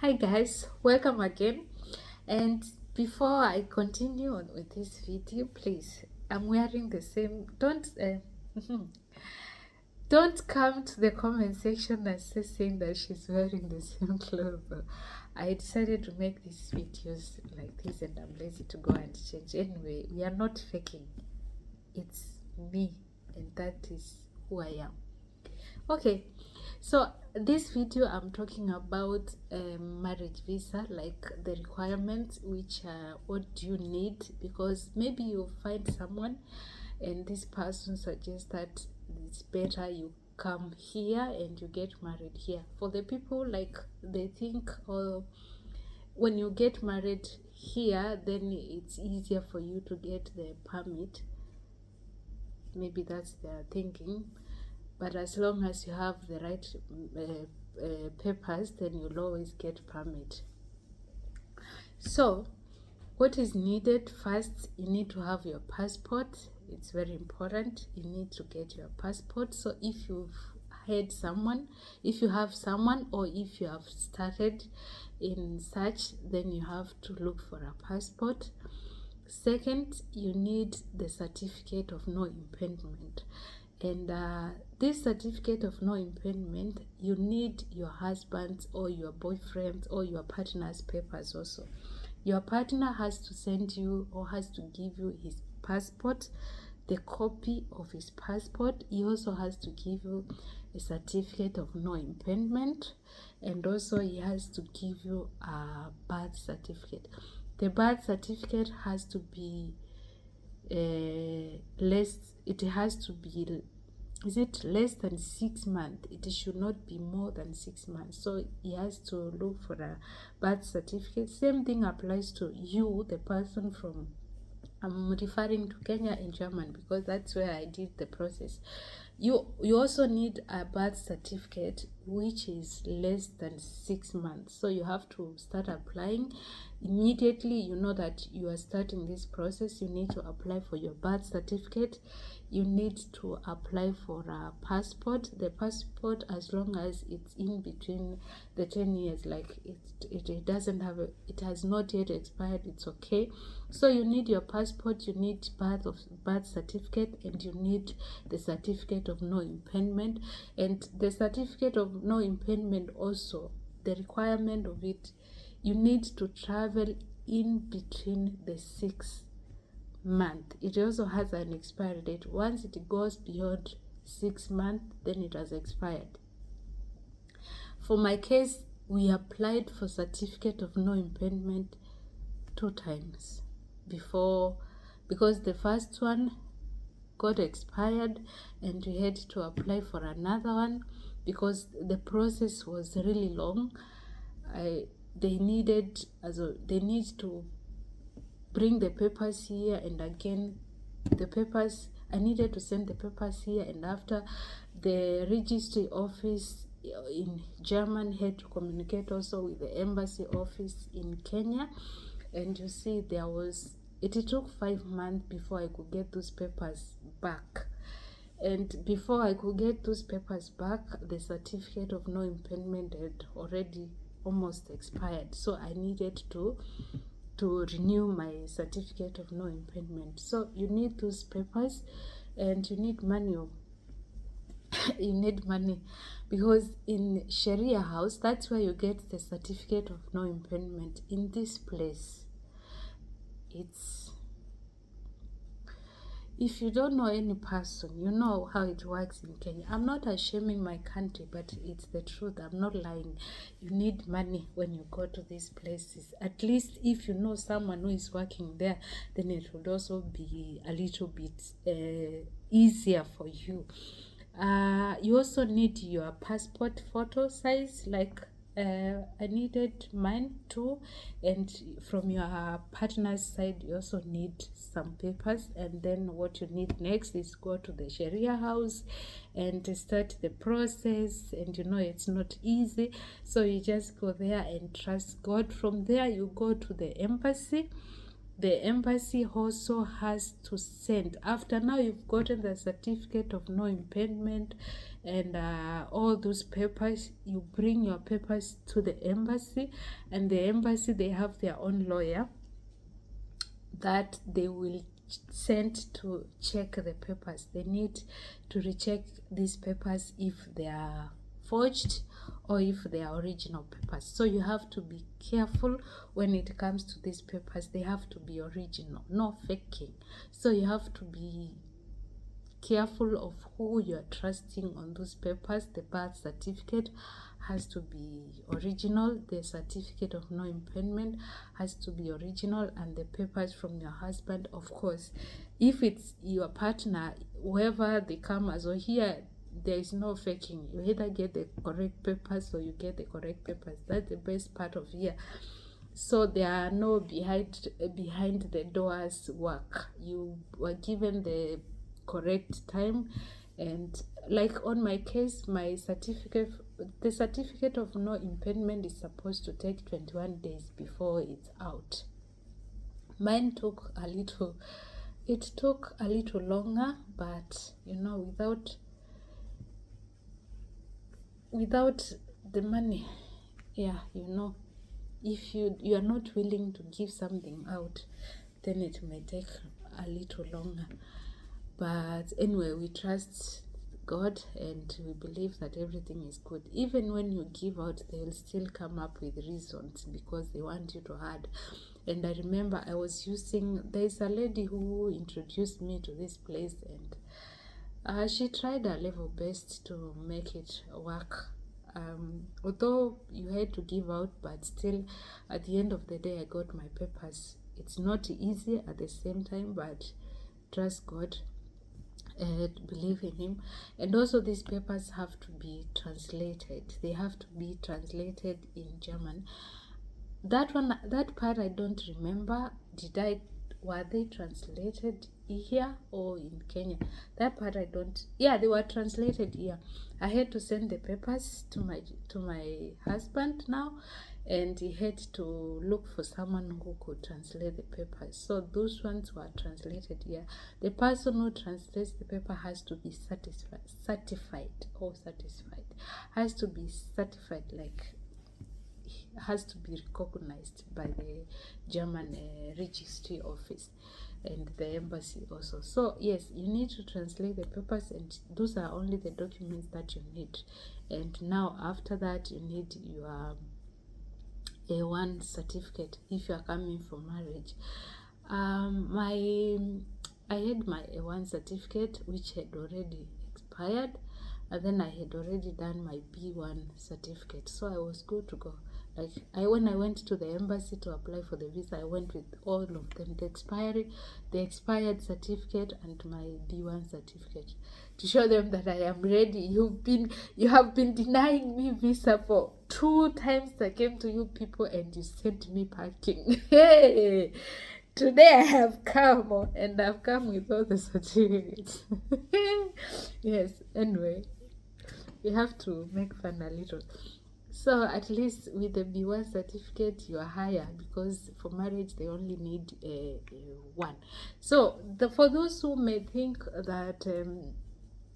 Hi guys, welcome again. And before I continue on with this video, please, I'm wearing the same. Don't come to the comment section and say saying that she's wearing the same clothes. I decided to make these videos like this, and I'm lazy to go and change. Anyway, we are not faking. It's me, and that is who I am. Okay, so this video I'm talking about marriage visa, like the requirements, which what do you need, because maybe you find someone and this person suggests that it's better you come here and you get married here. For the people, like, they think, oh, when you get married here, then it's easier for you to get the permit. Maybe that's their thinking, but as long as you have the right papers, then you'll always get permit. So what is needed? First, you need to have your passport. It's very important. You need to get your passport. So if you've had someone, if you have someone, or if you have started in search, then you have to look for a passport. Second, you need the certificate of no impediment. And this certificate of no impediment, you need your husband's or your boyfriend's or your partner's papers also. Your partner has to send you or has to give you his passport, the copy of his passport. He also has to give you a certificate of no impediment, and also he has to give you a birth certificate. The birth certificate has to be less than 6 months? It should not be more than 6 months. So he has to look for a birth certificate. Same thing applies to you, the person from, I'm referring to Kenya and Germany because that's where I did the process. You also need a birth certificate which is less than 6 months. So you have to start applying immediately. You know that you are starting this process. You need to apply for your birth certificate. You need to apply for a passport. The passport, as long as it's in between the 10 years, like it doesn't have it has not yet expired, it's okay. So you need your passport, you need birth certificate, and you need the certificate of no impediment. And the certificate of no impediment also, the requirement of it, you need to travel in between the 6 month. It also has an expiry date. Once it goes beyond 6 months, then it has expired. For my case, we applied for certificate of no impediment 2 times before, because the first one got expired and we had to apply for another one because the process was really long. They need to bring the papers here, and again the papers, I needed to send the papers here, and after the registry office in Germany had to communicate also with the embassy office in Kenya. And you see, it took 5 months before I could get those papers back. And before I could get those papers back, the certificate of no impediment had already almost expired. So I needed to renew my certificate of no impediment. So you need those papers, and you need money. You need money because in Sharia house, that's where you get the certificate of no impediment. In this place, if you don't know any person, you know how it works in Kenya. I'm not shaming my country, but it's the truth. I'm not lying. You need money when you go to these places. At least if you know someone who is working there, then it would also be a little bit easier for you. You also need your passport photo size, like I needed mine too. And from your partner's side, you also need some papers. And then what you need next is go to the Sharia house and start the process. And you know it's not easy, so you just go there and trust God. From there you go to the embassy. The embassy also has to send, after now you've gotten the certificate of no impediment and all those papers. You bring your papers to the embassy, and the embassy, they have their own lawyer that they will send to check the papers. They need to recheck these papers if they are forged or if they are original papers. So you have to be careful when it comes to these papers. They have to be original, no faking. So you have to be careful of who you are trusting on those papers. The birth certificate has to be original, the certificate of no impairment has to be original, and the papers from your husband, of course. If it's your partner, whoever they come as, or here there is no faking. You either get the correct papers or you get the correct papers. That's the best part of here. So there are no behind the doors work. You were given the correct time, and like on my case, the certificate of no impairment is supposed to take 21 days before it's out. Mine took a little longer, but without the money, if you are not willing to give something out, then it may take a little longer. But anyway, we trust God and we believe that everything is good. Even when you give out, they will still come up with reasons because they want you to add. And I remember there's a lady who introduced me to this place, and she tried her level best to make it work. Although you had to give out, but still at the end of the day I got my papers. It's not easy at the same time, but trust God and believe in him. And also these papers have to be translated. They have to be translated in German. That part I don't remember. Were they translated here or in Kenya? That part I don't. Yeah, they were translated here. I had to send the papers to my husband now, and he had to look for someone who could translate the papers. So those ones were translated here. The person who translates the paper has to be certified, has to be certified, like has to be recognized by the German registry office and the embassy also. So yes, you need to translate the papers, and those are only the documents that you need. And now after that, you need your A1 certificate if you are coming for marriage. I had my A1 certificate which had already expired, and then I had already done my B1 certificate, so I was good to go. When I went to the embassy to apply for the visa, I went with all of them, the expired certificate and my B1 certificate, to show them that I am ready. You have been denying me visa for 2 times. I came to you people and you sent me packing. Hey, today I have come, and I've come with all the certificates. Yes, anyway, we have to make fun a little. So at least with the B1 certificate, you are higher, because for marriage they only need one. So for those who may think that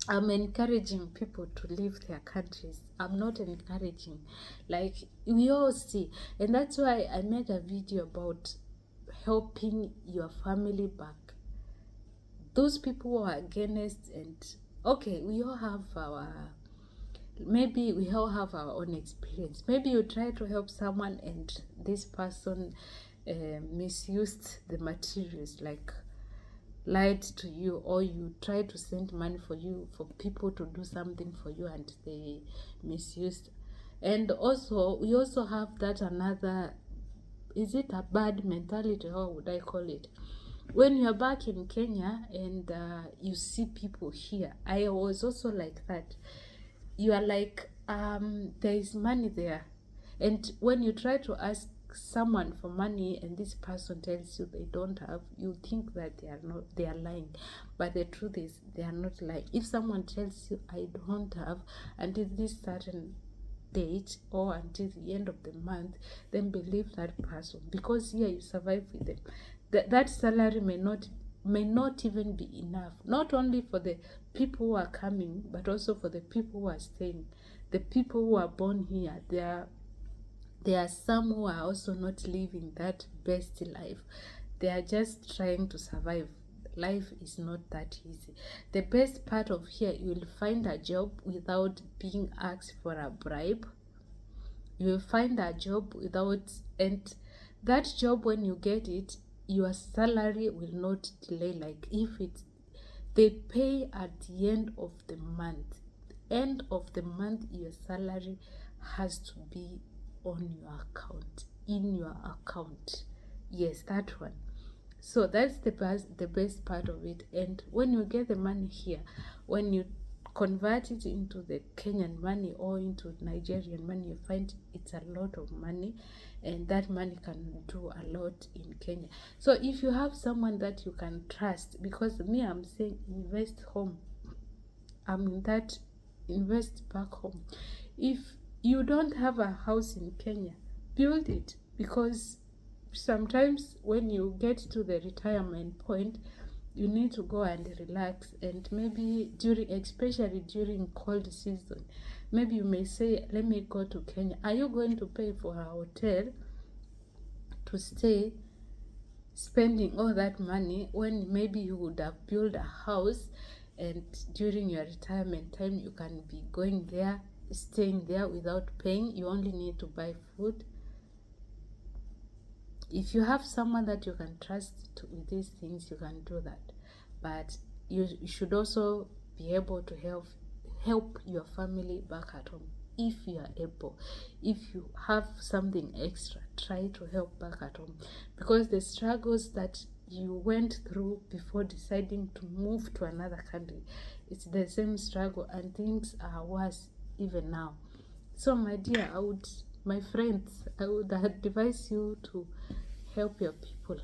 I'm encouraging people to leave their countries, I'm not encouraging. Like we all see, and that's why I made a video about helping your family back. Those people who are against, and okay, we all have our own experience. Maybe you try to help someone and this person misused the materials, like lied to you, or you try to send money for people to do something for you and they misused. And also we also have that another, is it a bad mentality, or would I call it, when you're back in Kenya and you see people here. I was also like that. You are like, there is money there, and when you try to ask someone for money and this person tells you they don't have, you think that they are lying, but the truth is they are not lying. If someone tells you I don't have until this certain date or until the end of the month, then believe that person, because here you survive with them. That salary may not may not even be enough, not only for the people who are coming, but also for the people who are staying, the people who are born here. There are some who are also not living that best life. They are just trying to survive. Life is not that easy. The best part of here, you will find a job without being asked for a bribe. You will find a job without, and that job, when you get it, your salary will not delay. Like if it's, they pay at the end of the month. End of the month, your salary has to be on your account, in your account. Yes, that one. So that's the best part of it. And when you get the money here, when you convert it into the Kenyan money or into Nigerian money, you find it's a lot of money, and that money can do a lot in Kenya. So if you have someone that you can trust, because me, I'm saying invest home, I'm in that, invest back home. If you don't have a house in Kenya, build it, because sometimes when you get to the retirement point, you need to go and relax, and maybe during, especially during cold season, maybe you may say, let me go to Kenya. Are you going to pay for a hotel to stay, spending all that money, when maybe you would have built a house, and during your retirement time you can be going there, staying there without paying? You only need to buy food. If you have someone that you can trust with these things, you can do that. But you should also be able to help your family back at home. If you are able, if you have something extra, try to help back at home, because the struggles that you went through before deciding to move to another country, it's the same struggle, and things are worse even now. So my dear, my friends, I would advise you to help your people.